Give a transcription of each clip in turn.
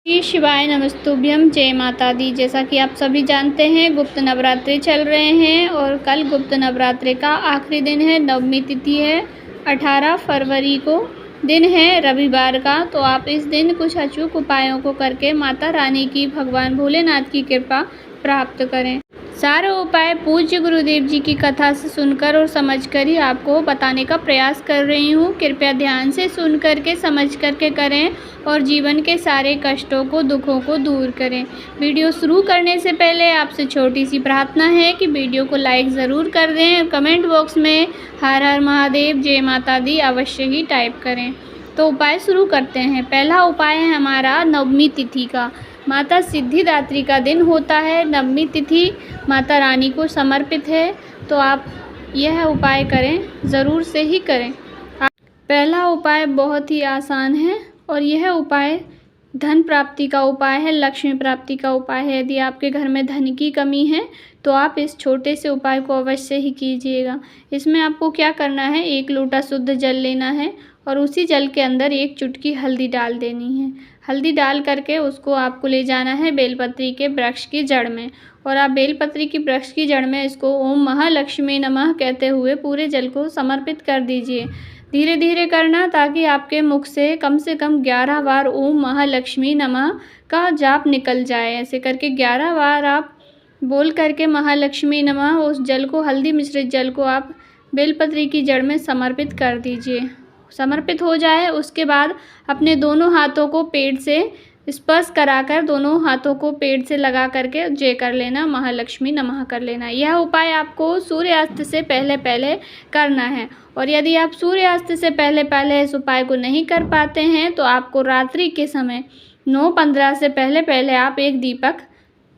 श्री शिवाय नमस्तुभ्यं। जय माता दी। जैसा कि आप सभी जानते हैं, गुप्त नवरात्रि चल रहे हैं और कल गुप्त नवरात्रि का आखिरी दिन है। नवमी तिथि है, 18 फरवरी को दिन है रविवार का। तो आप इस दिन कुछ अचूक उपायों को करके माता रानी की, भगवान भोलेनाथ की कृपा प्राप्त करें। सारे उपाय पूज्य गुरुदेव जी की कथा से सुनकर और समझकर ही आपको बताने का प्रयास कर रही हूँ। कृपया ध्यान से सुन करके, समझ करके करें और जीवन के सारे कष्टों को, दुखों को दूर करें। वीडियो शुरू करने से पहले आपसे छोटी सी प्रार्थना है कि वीडियो को लाइक ज़रूर कर दें और कमेंट बॉक्स में हर हर महादेव, जय माता दी अवश्य ही टाइप करें। तो उपाय शुरू करते हैं। पहला उपाय है हमारा नवमी तिथि का। माता सिद्धिदात्री का दिन होता है। नवमी तिथि माता रानी को समर्पित है, तो आप यह उपाय करें, ज़रूर से ही करें। पहला उपाय बहुत ही आसान है और यह उपाय धन प्राप्ति का उपाय है, लक्ष्मी प्राप्ति का उपाय है। यदि आपके घर में धन की कमी है तो आप इस छोटे से उपाय को अवश्य ही कीजिएगा। इसमें आपको क्या करना है, 1 लोटा शुद्ध जल लेना है और उसी जल के अंदर 1 चुटकी हल्दी डाल देनी है। हल्दी डाल करके उसको आपको ले जाना है बेलपत्री के वृक्ष की जड़ में, और आप बेलपत्री की वृक्ष की जड़ में इसको ओम महालक्ष्मी नमः कहते हुए पूरे जल को समर्पित कर दीजिए। धीरे धीरे करना, ताकि आपके मुख से कम 11 बार ओम महालक्ष्मी नमः का जाप निकल जाए। ऐसे करके 11 बार आप बोल करके महालक्ष्मी नमः उस जल को, हल्दी मिश्रित जल को आप बेलपत्री की जड़ में समर्पित कर दीजिए। समर्पित हो जाए उसके बाद अपने दोनों हाथों को पेट से स्पर्श कराकर, दोनों हाथों को पेट से लगा करके जय कर लेना, महालक्ष्मी नमः कर लेना। यह उपाय आपको सूर्यास्त से पहले पहले करना है। और यदि आप सूर्यास्त से पहले पहले इस उपाय को नहीं कर पाते हैं तो आपको रात्रि के समय 9:15 से पहले पहले आप एक दीपक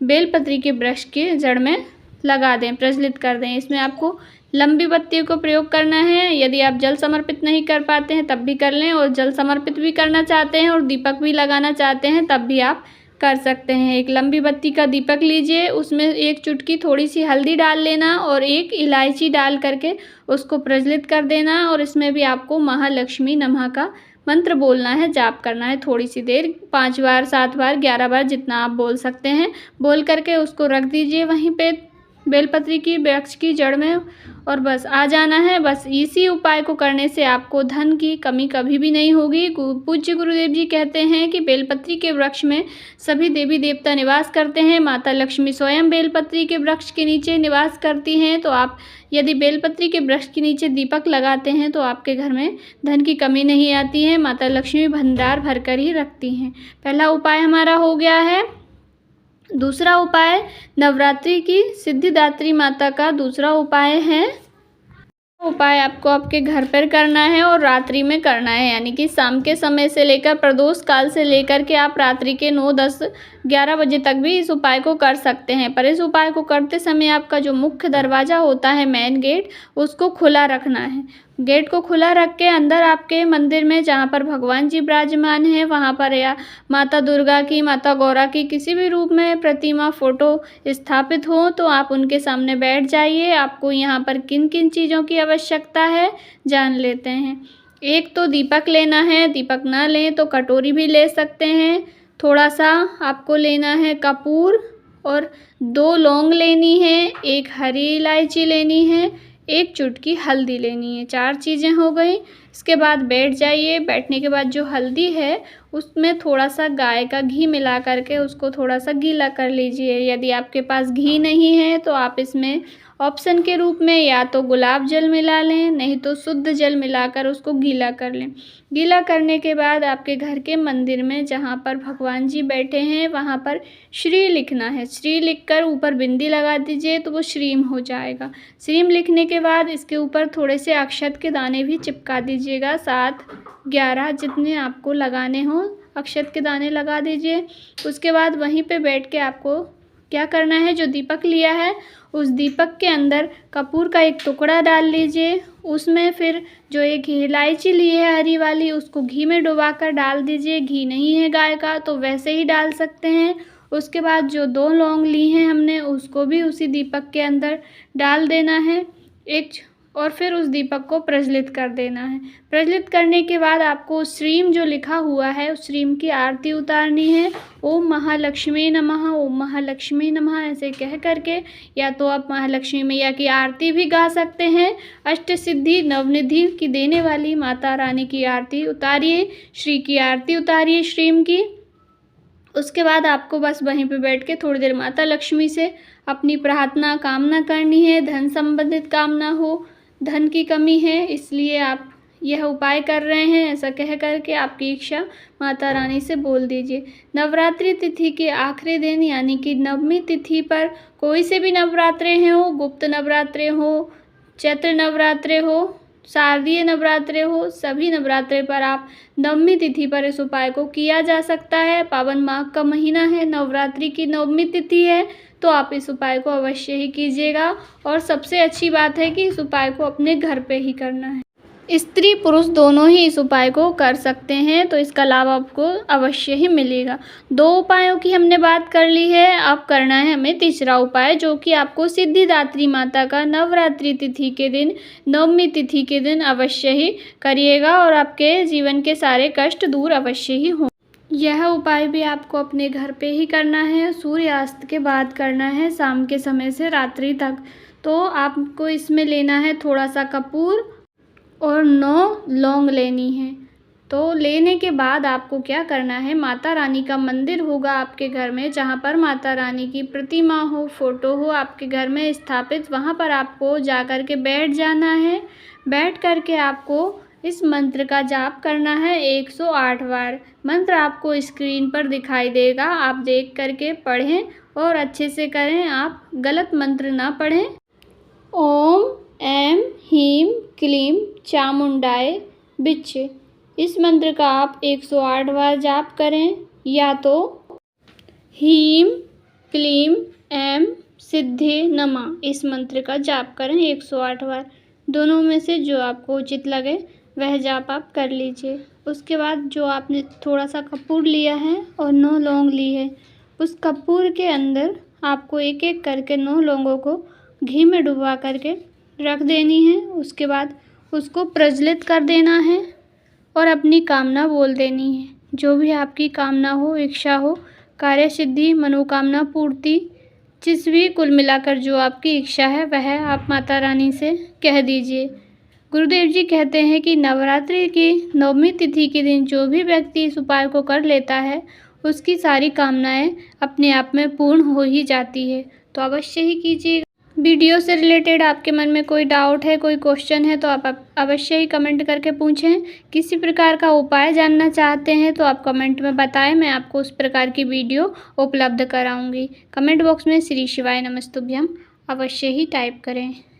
बेलपत्री के वृक्ष के जड़ में लगा दें, प्रज्वलित कर दें। इसमें आपको लंबी बत्ती को प्रयोग करना है। यदि आप जल समर्पित नहीं कर पाते हैं तब भी कर लें, और जल समर्पित भी करना चाहते हैं और दीपक भी लगाना चाहते हैं तब भी आप कर सकते हैं। एक लंबी बत्ती का दीपक लीजिए, उसमें 1 चुटकी थोड़ी सी हल्दी डाल लेना और 1 इलायची डाल करके उसको प्रज्वलित कर देना। और इसमें भी आपको महालक्ष्मी नमः का मंत्र बोलना है, जाप करना है थोड़ी सी देर, 5 बार, 7 बार, 11 बार, जितना आप बोल सकते हैं। बोल करके उसको रख दीजिए वहीं पे बेलपत्री की वृक्ष की जड़ में, और बस आ जाना है। बस इसी उपाय को करने से आपको धन की कमी कभी भी नहीं होगी। पूज्य गुरुदेव जी कहते हैं कि बेलपत्री के वृक्ष में सभी देवी देवता निवास करते हैं। माता लक्ष्मी स्वयं बेलपत्री के वृक्ष के नीचे निवास करती हैं। तो आप यदि बेलपत्री के वृक्ष के नीचे दीपक लगाते हैं तो आपके घर में धन की कमी नहीं आती है। माता लक्ष्मी भंडार भरकर ही रखती हैं। पहला उपाय हमारा हो गया है। दूसरा उपाय नवरात्रि की सिद्धिदात्री माता का दूसरा उपाय है। उपाय आपको आपके घर पर करना है और रात्रि में करना है, यानी कि शाम के समय से लेकर प्रदोष काल से लेकर के आप रात्रि के 9, 10, 11 बजे तक भी इस उपाय को कर सकते हैं। पर इस उपाय को करते समय आपका जो मुख्य दरवाज़ा होता है, मेन गेट, उसको खुला रखना है। गेट को खुला रख के अंदर आपके मंदिर में जहाँ पर भगवान जी विराजमान हैं वहाँ पर, या माता दुर्गा की, माता गौरा की किसी भी रूप में प्रतिमा, फ़ोटो स्थापित हो तो आप उनके सामने बैठ जाइए। आपको यहाँ पर किन किन चीज़ों की आवश्यकता है जान लेते हैं। एक तो दीपक लेना है, दीपक ना लें तो कटोरी भी ले सकते हैं। थोड़ा सा आपको लेना है कपूर, और 2 लौंग लेनी है, 1 हरी इलायची लेनी है, 1 चुटकी हल्दी लेनी है। 4 चीज़ें हो गई। इसके बाद बैठ जाइए। बैठने के बाद जो हल्दी है उसमें थोड़ा सा गाय का घी मिला करके उसको थोड़ा सा गीला कर लीजिए। यदि आपके पास घी नहीं है तो आप इसमें ऑप्शन के रूप में या तो गुलाब जल मिला लें, नहीं तो शुद्ध जल मिलाकर उसको गीला कर लें। गीला करने के बाद आपके घर के मंदिर में जहाँ पर भगवान जी बैठे हैं वहाँ पर श्री लिखना है। श्री लिखकर ऊपर बिंदी लगा दीजिए तो वो श्रीम हो जाएगा। श्रीम लिखने के बाद इसके ऊपर थोड़े से अक्षत के दाने भी चिपका दीजिएगा। 7, 11 जितने आपको लगाने हों अक्षत के दाने लगा दीजिए। उसके बाद वहीं पे बैठ के आपको क्या करना है, जो दीपक लिया है उस दीपक के अंदर कपूर का 1 टुकड़ा डाल लीजिए। उसमें फिर जो 1 इलायची ली है हरी वाली, उसको घी में डुबाकर डाल दीजिए। घी नहीं है गाय का तो वैसे ही डाल सकते हैं। उसके बाद जो 2 लौंग ली हैं हमने उसको भी उसी दीपक के अंदर डाल देना है। एक और फिर उस दीपक को प्रज्वलित कर देना है। प्रज्वलित करने के बाद आपको श्रीम जो लिखा हुआ है उस श्रीम की आरती उतारनी है। ओम महालक्ष्मी नमः, ओम महालक्ष्मी नमः ऐसे कह करके, या तो आप महालक्ष्मी मैया की आरती भी गा सकते हैं। अष्ट सिद्धि नवनिधि की देने वाली माता रानी की आरती उतारिए, श्री की आरती उतारिए श्रीम की। उसके बाद आपको बस वहीं पे बैठ के थोड़ी देर माता लक्ष्मी से अपनी प्रार्थना कामना करनी है। धन संबंधित कामना हो, धन की कमी है इसलिए आप यह उपाय कर रहे हैं, ऐसा कह करके आपकी इच्छा माता रानी से बोल दीजिए। नवरात्रि तिथि के आखिरी दिन यानी कि नवमी तिथि पर कोई से भी नवरात्रे हो, गुप्त नवरात्रे हो, चैत्र नवरात्रे हो, शारदीय नवरात्रे हो, सभी नवरात्रे पर आप नवमी तिथि पर इस उपाय को किया जा सकता है। पावन माघ का महीना है, नवरात्रि की नवमी तिथि है, तो आप इस उपाय को अवश्य ही कीजिएगा। और सबसे अच्छी बात है कि इस उपाय को अपने घर पे ही करना है। स्त्री पुरुष दोनों ही इस उपाय को कर सकते हैं, तो इसका लाभ आपको अवश्य ही मिलेगा। 2 उपायों की हमने बात कर ली है, अब करना है हमें तीसरा उपाय, जो कि आपको सिद्धिदात्री माता का नवरात्रि तिथि के दिन, नवमी तिथि के दिन अवश्य ही करिएगा और आपके जीवन के सारे कष्ट दूर अवश्य ही हों। यह उपाय भी आपको अपने घर पे ही करना है, सूर्यास्त के बाद करना है, शाम के समय से रात्रि तक। तो आपको इसमें लेना है थोड़ा सा कपूर और 9 लौंग लेनी है। तो लेने के बाद आपको क्या करना है, माता रानी का मंदिर होगा आपके घर में, जहाँ पर माता रानी की प्रतिमा हो, फोटो हो आपके घर में स्थापित, वहाँ पर आपको जा कर के बैठ जाना है। बैठ कर के आपको इस मंत्र का जाप करना है 108 बार। मंत्र आपको स्क्रीन पर दिखाई देगा, आप देख करके पढ़ें और अच्छे से करें, आप गलत मंत्र ना पढ़ें। ओम ऐं ह्रीं क्लीं चामुंडाय विच्चे, इस मंत्र का आप 108 बार जाप करें, या तो ह्रीं क्लीं ऐं सिद्धे नमः इस मंत्र का जाप करें 108 बार। दोनों में से जो आपको उचित लगे वह जाप आप कर लीजिए। उसके बाद जो आपने थोड़ा सा कपूर लिया है और 9 लौंग ली है, उस कपूर के अंदर आपको एक एक करके 9 लौंगों को घी में डुबा करके रख देनी है। उसके बाद उसको प्रज्वलित कर देना है और अपनी कामना बोल देनी है। जो भी आपकी कामना हो, इच्छा हो, कार्य सिद्धि, मनोकामना पूर्ति, जिस भी कुल मिलाकर जो आपकी इच्छा है वह आप माता रानी से कह दीजिए। गुरुदेव जी कहते हैं कि नवरात्रि की नवमी तिथि के दिन जो भी व्यक्ति इस उपाय को कर लेता है उसकी सारी कामनाएं अपने आप में पूर्ण हो ही जाती है। तो अवश्य ही कीजिएगा। वीडियो से रिलेटेड आपके मन में कोई डाउट है, कोई क्वेश्चन है, तो आप अवश्य ही कमेंट करके पूछें। किसी प्रकार का उपाय जानना चाहते हैं तो आप कमेंट में बताएं, मैं आपको उस प्रकार की वीडियो उपलब्ध कराऊंगी। कमेंट बॉक्स में श्री शिवाय नमस्तुभ्यम अवश्य ही टाइप करें।